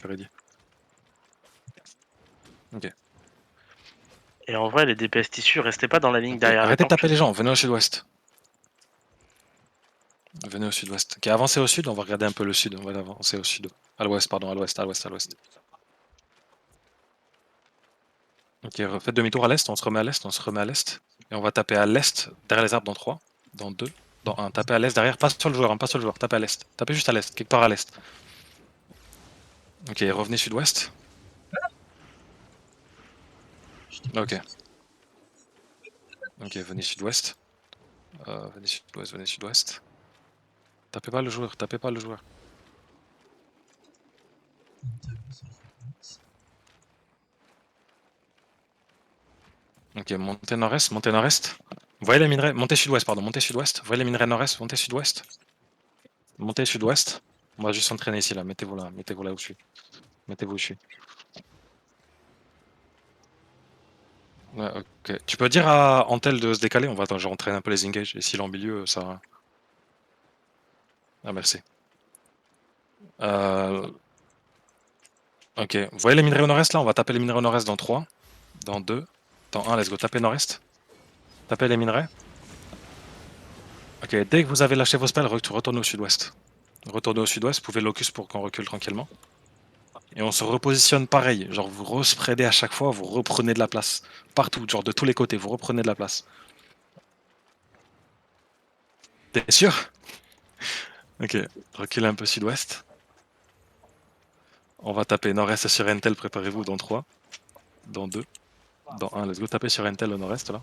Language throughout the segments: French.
Ready. Ok. Et en vrai, les DPS tissus, restez pas dans la ligne derrière. Arrêtez de taper les gens. gens, venez au sud-ouest. Venez au sud-ouest. Ok, avancez au sud, on va regarder un peu le sud. On va avancer au sud. À l'ouest, pardon, à l'ouest, à l'ouest, à l'ouest. Ok, faites demi-tour à l'est, on se remet à l'est, on se remet à l'est. Et on va taper à l'est, derrière les arbres dans 3, dans 2, dans 1. Tapez à l'est derrière, pas sur le joueur, hein, pas sur le joueur, tapez à l'est. Tapez juste à l'est, quelque part à l'est. Ok, revenez sud-ouest. Ok. Ok, venez sud-ouest. Venez sud-ouest, venez sud-ouest. Tapez pas le joueur, tapez pas le joueur. Ok, montez nord-est, montez nord-est. Voyez les minerais, montez sud-ouest, pardon, montez sud-ouest. Voyez les minerais nord-est, montez sud-ouest. Montez sud-ouest. On va juste s'entraîner ici, là. Mettez-vous là où je suis. Mettez-vous où je suis. Ouais, ok. Tu peux dire à Antel de se décaler? On va attendre, je entraîne un peu les engages. Et s'il est en milieu, ça. Ah, merci. Ok. Vous voyez les minerais au nord-est là? On va taper les minerais au nord-est dans 3, dans 2, dans 1. Let's go. Tapez nord-est. Tapez les minerais. Ok. Dès que vous avez lâché vos spells, retournez au sud-ouest. Retournez au sud-ouest. Vous pouvez locus pour qu'on recule tranquillement. Et on se repositionne pareil. Genre, vous respreadez à chaque fois, vous reprenez de la place. Partout, genre de tous les côtés, vous reprenez de la place. T'es sûr? Ok. Reculez un peu sud-ouest. On va taper nord-est sur Entel, préparez-vous dans 3, dans 2, dans 1. Let's go taper sur Entel au nord-est là.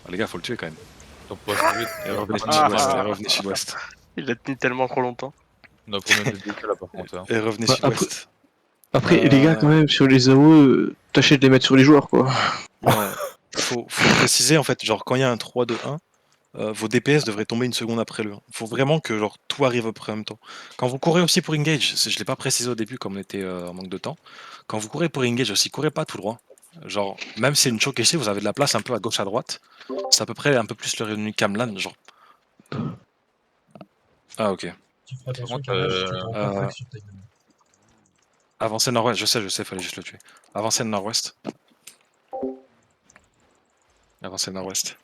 Ah, les gars, faut le tuer quand même. Et revenez sud-ouest, et revenez sud-ouest. Il a tenu tellement trop longtemps. On a combien de dégâts là par contre hein. Et revenez Bah, sud-ouest. Après, les gars, quand même, sur les AOE, tâchez de les mettre sur les joueurs, quoi. Ouais. Faut préciser en fait, genre quand il y a un 3-2-1, vos DPS devraient tomber une seconde après le 1. Faut vraiment que genre tout arrive en même temps. Quand vous courez aussi pour engage, je l'ai pas précisé au début comme on était en manque de temps. Quand vous courez pour engage aussi, courez pas tout droit. Genre, même si c'est une choke ici, vous avez de la place un peu à gauche à droite. C'est à peu près un peu plus le revenu Camlan, genre. Ah ok. Tu feras attention, contre, Carnage, tu t'en rends pas Euh, track sur ta gueule. Avancez nord-ouest, je sais, fallait juste le tuer. Avancez nord-ouest. Avancez nord-ouest.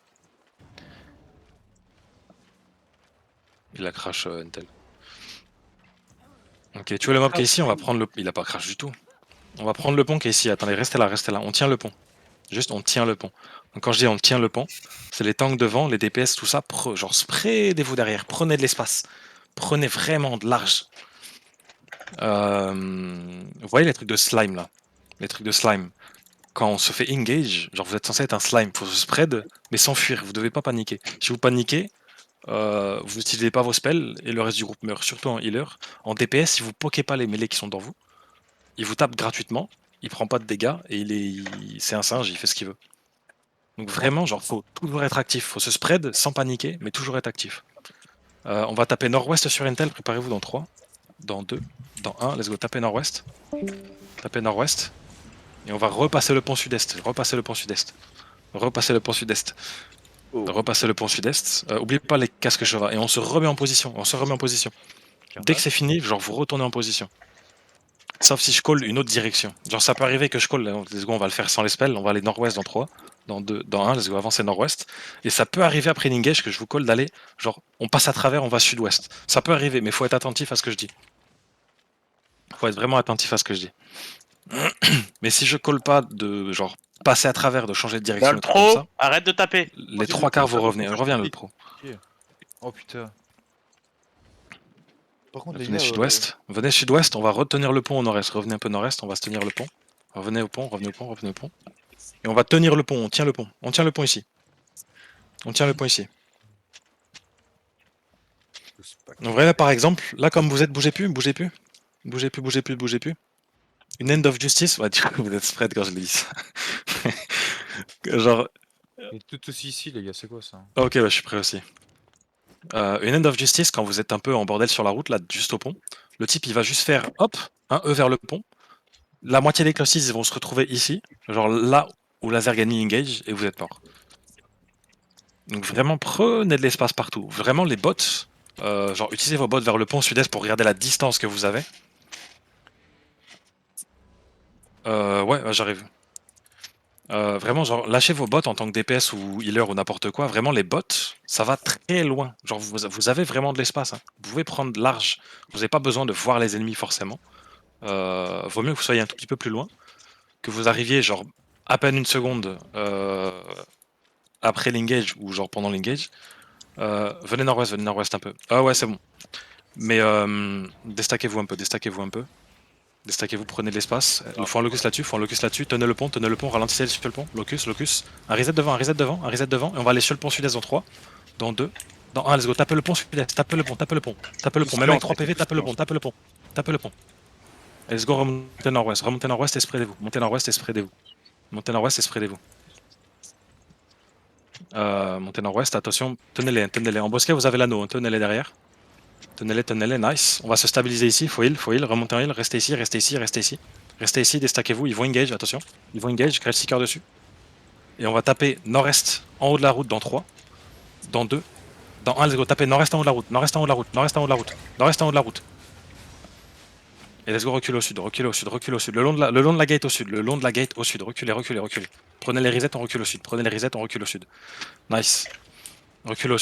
Il a crash Intel. Ok, tu vois le mob qui est ici, on va prendre le... Il a pas crash du tout. On va prendre le pont qui est ici, attendez, restez là, restez là. On tient le pont. Juste, on tient le pont. Donc quand je dis on tient le pont, c'est les tanks devant, les DPS, tout ça, genre spreadez-vous derrière, prenez de l'espace. Prenez vraiment de large. Vous voyez les trucs de slime là? Les trucs de slime. Quand on se fait engage, genre vous êtes censé être un slime, faut se spread, mais sans fuir, vous devez pas paniquer. Si vous paniquez, vous n'utilisez pas vos spells et le reste du groupe meurt, surtout en healer. En DPS, si vous pokez pas les mêlés qui sont dans vous, il vous tape gratuitement, il prend pas de dégâts et c'est un singe, il fait ce qu'il veut. Donc vraiment, genre faut toujours être actif, faut se spread sans paniquer, mais toujours être actif. On va taper nord-ouest sur Intel, préparez-vous dans 3, dans 2, dans 1, let's go, taper nord-ouest. Taper nord-ouest. Et on va repasser le pont sud-est, repasser le pont sud-est. Repasser le pont sud-est. Repasser le pont sud-est. Oubliez pas les casques chevaux. Et on se remet en position. On se remet en position. Dès que c'est fini, genre vous retournez en position. Sauf si je colle une autre direction. Genre ça peut arriver que je colle. Let's go, on va le faire sans les spells. On va aller nord-ouest dans 3, dans 2, dans 1. Let's go, avancer nord-ouest. Et ça peut arriver après l'engage que je vous colle d'aller. Genre on passe à travers, on va sud-ouest. Ça peut arriver, mais faut être attentif à ce que je dis. Faut être vraiment attentif à ce que je dis. Mais si je colle pas de genre passer à travers, de changer de Dans direction, le des trucs comme pro, ça, arrête de taper. les trois quarts vous revenez. Reviens le pro. Oh putain. Par contre les Venez gars, sud-ouest. Venez sud-ouest, on va retenir le pont au nord-est. Revenez un peu nord-est, on va se tenir le pont. Revenez au pont, revenez au pont, revenez au pont. Et on va tenir le pont, on tient le pont. On tient le pont ici. On tient le pont ici. Donc voilà par exemple, là comme vous êtes, bougez plus, bougez plus. Bougez plus, bougez plus, bougez plus. Une end of justice, ouais, du coup vous êtes spread quand je l'ai dit ça. Genre, il est tout aussi ici les gars, c'est quoi ça? ok, ouais, je suis prêt aussi. Une end of justice, quand vous êtes un peu en bordel sur la route, là, juste au pont, le type il va juste faire hop, un E vers le pont. La moitié des classes ils vont se retrouver ici, genre là où laser gagné engage, et vous êtes mort. Donc vraiment prenez de l'espace partout. Vraiment les bots, Genre, utilisez vos bots vers le pont sud-est pour regarder la distance que vous avez. Ouais, j'arrive. Vraiment, genre, lâchez vos bots en tant que DPS ou healer ou n'importe quoi. Vraiment, les bots, ça va très loin. Genre, vous avez vraiment de l'espace, hein. Vous pouvez prendre large. Vous n'avez pas besoin de voir les ennemis forcément. Vaut mieux que vous soyez un tout petit peu plus loin. Que vous arriviez, genre, à peine une seconde après l'engage ou genre pendant l'engage. Venez nord-ouest un peu. Ah ouais, c'est bon. Mais déstackez-vous un peu, déstackez-vous un peu. Déstackez-vous, prenez de l'espace. Il faut un locus là-dessus, tenez le pont, ralentissez sur le pont. Locus. Un reset devant, un reset devant. Et on va aller sur le pont sud-est dans 3, dans 2, dans 1, let's go. Tapez le pont sud-est, tapez le pont. Même avec 3 PV, tapez le pont. Et let's go, remontez nord-ouest et spreadez-vous. Montez nord-ouest et spreadez-vous. Montez nord-ouest, attention, tenez-les. En bosquet, vous avez l'anneau, hein, tenez-les derrière. Tenez-les, nice. On va se stabiliser ici, faut heal, remontez en heal, restez ici, déstackez-vous, ils vont engage, attention. Ils vont engage, Grave Seeker dessus. Et on va taper nord-est en haut de la route dans 3, dans 2, dans 1, let's go, taper nord-est en haut de la route. Et let's go, recule au sud. Le long de la gate au sud, reculez. Prenez les resets, on recule au sud. Nice. Reculez au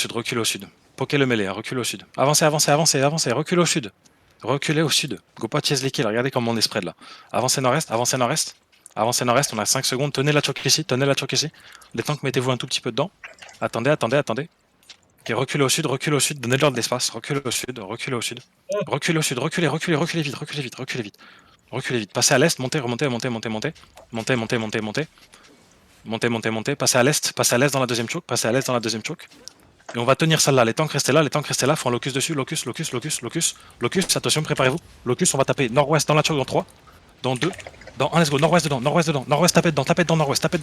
sud. Pokez le mêlée, recule au sud. Avancez, reculez au sud. Go pas chase les kills, regardez comment on est spread là. Avancez nord-est, on a 5 secondes. Tenez la choke ici. Les tanks, mettez-vous un tout petit peu dedans. Attendez. Ok, reculez au sud, donnez-leur de l'espace. Reculez au sud. Reculez vite. Passez à l'est, montez. Montez. Passez à l'est dans la deuxième choke. Et on va tenir celle-là. Les tanks restez là. Faut un locus dessus. Locus. Attention, préparez-vous. Locus, on va taper nord-ouest dans la choke dans 3, dans 2, dans 1, let's go. Nord-ouest dedans. Tapez dedans nord-ouest. Tapez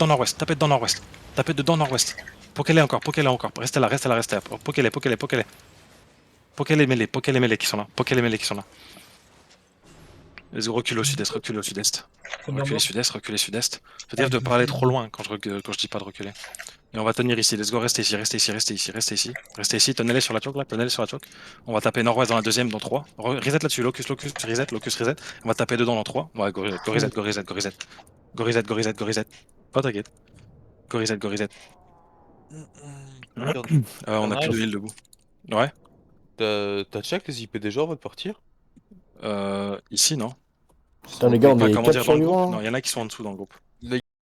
dedans nord-ouest. Pokez-les encore. Restez là. Pokez-les. Pokez les mêlés qui sont là. Let's go, recule au sud-est. Reculez sud-est. Faites gaffe de pas aller trop loin quand je dis pas de reculer. Et on va tenir ici, let's go, restez ici, tenez-les sur la choke là, On va taper nord-ouest dans la deuxième, dans 3. Reset là-dessus, locus, reset. On va taper dedans dans 3. Ouais, go reset. Pas t'inquiète. Go reset. On a plus de heal debout. Ouais. T'as check les IP des gens avant de partir? Ici, non. Putain, les gars, on Pas est comment 4 dire dans le groupe. survivants. Non, il y en a qui sont en dessous dans le groupe.